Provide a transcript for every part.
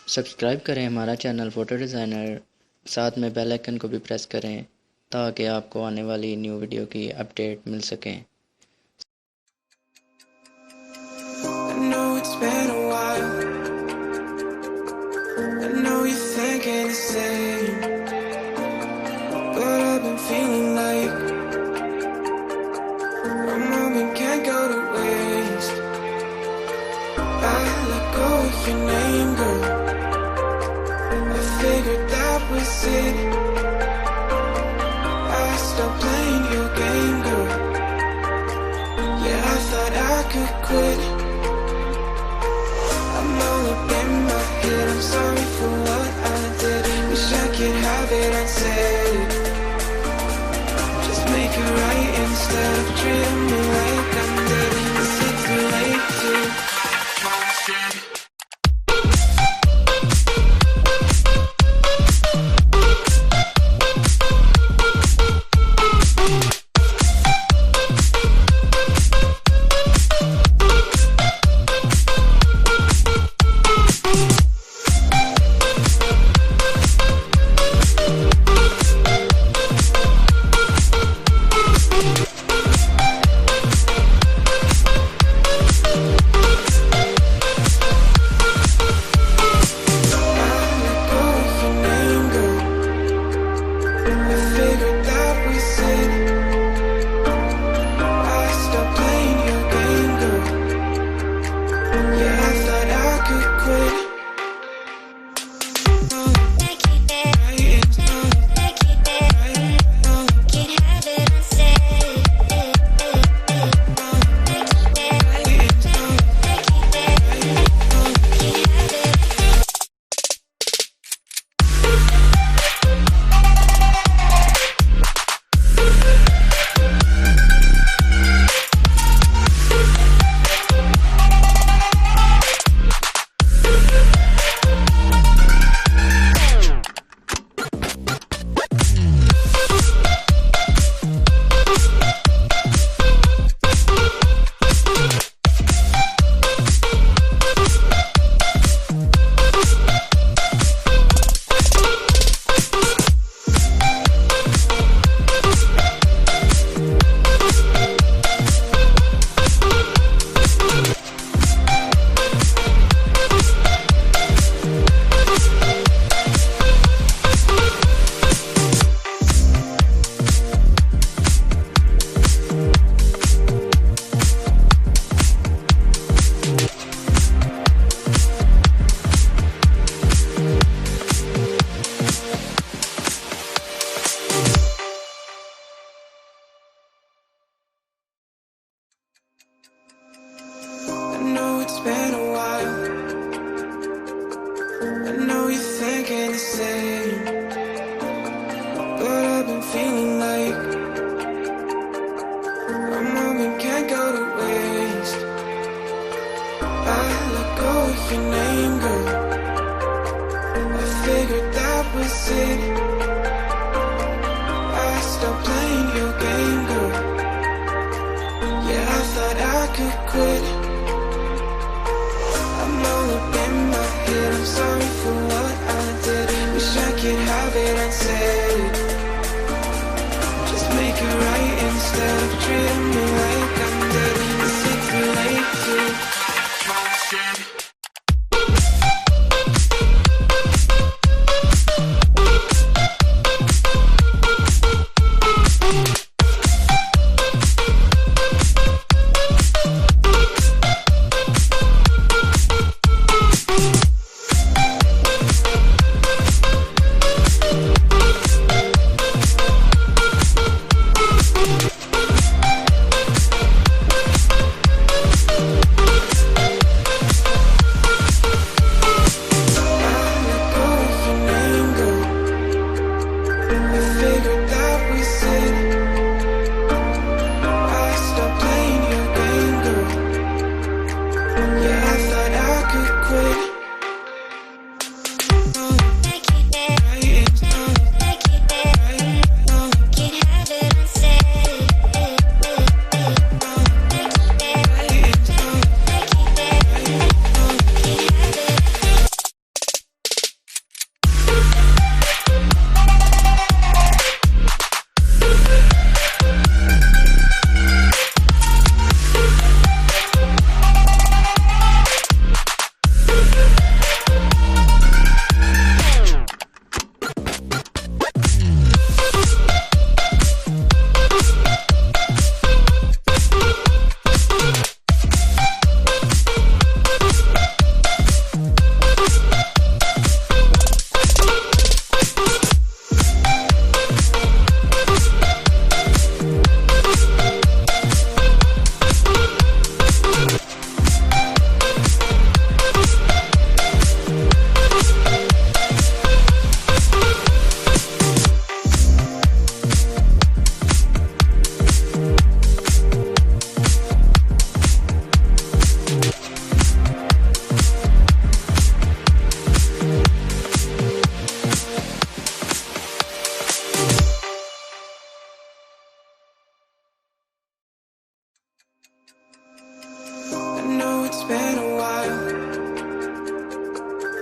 Subscribe करें हमारा channel photo designer, साथ में बेल आइकन को भी प्रेस करें ताकि आपको आने वाली न्यू वीडियो की अपडेट मिल सकें। I know it's been a while. I know you're thinking the same, but I've been feeling like a moment can't go to waste. I let go of your name, girl. I figured that was it. I stopped playing your game, girl. Yeah, I thought I could quit. I'm all up in my head, I'm sorry for what I did. Wish I could have it unsaid. Just make it right instead of treating me like I'm dead. Is it too late to confess?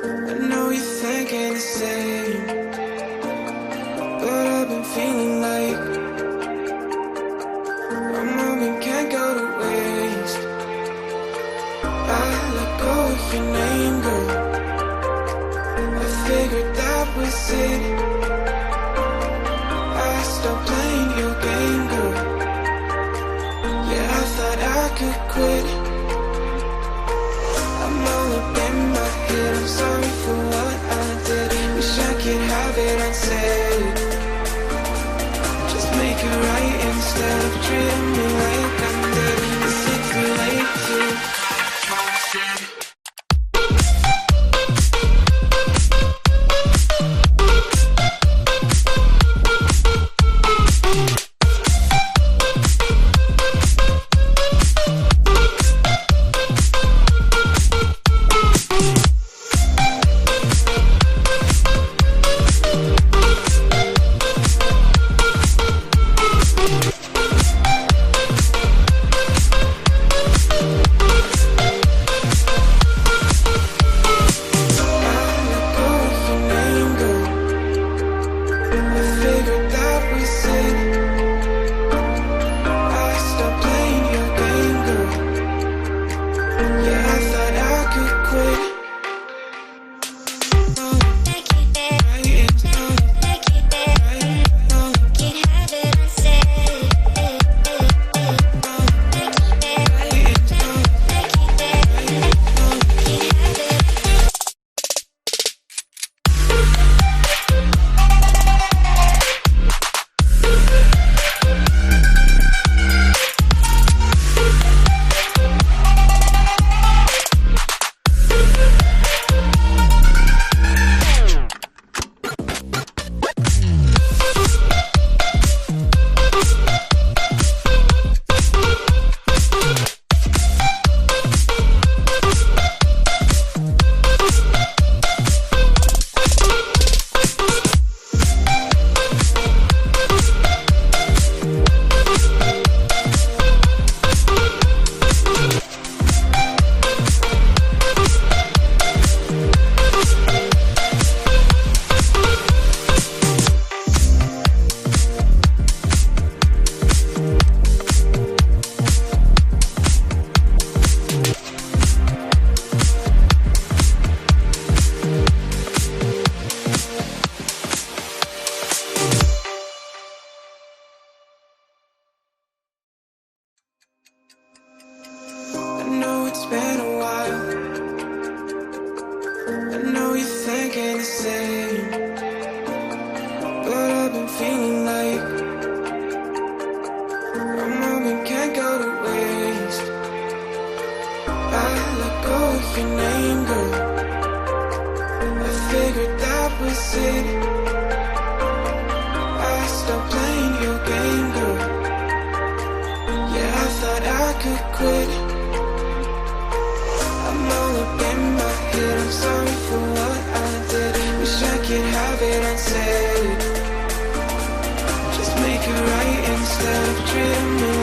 I know you're thinking the same, but I've been feeling like a moment can't go to waste. I let go of your name, girl. I figured that was it. I stopped playing your game, girl. Yeah, I thought I could quit. I'm all up in my head, I'm sorry for what I did. Wish I could have it unsaid. Just make it right instead of treating me like I'm dead. Is it too late to it's been a while. I know you're thinking the same, but I've been feeling like a moment can't go to waste. I let go of your name, girl. I figured that was it. I stopped playing your game, girl. Yeah, I thought I could quit. I'm sorry for what I did. Wish I could have it unsaid. Just make it right instead of treating me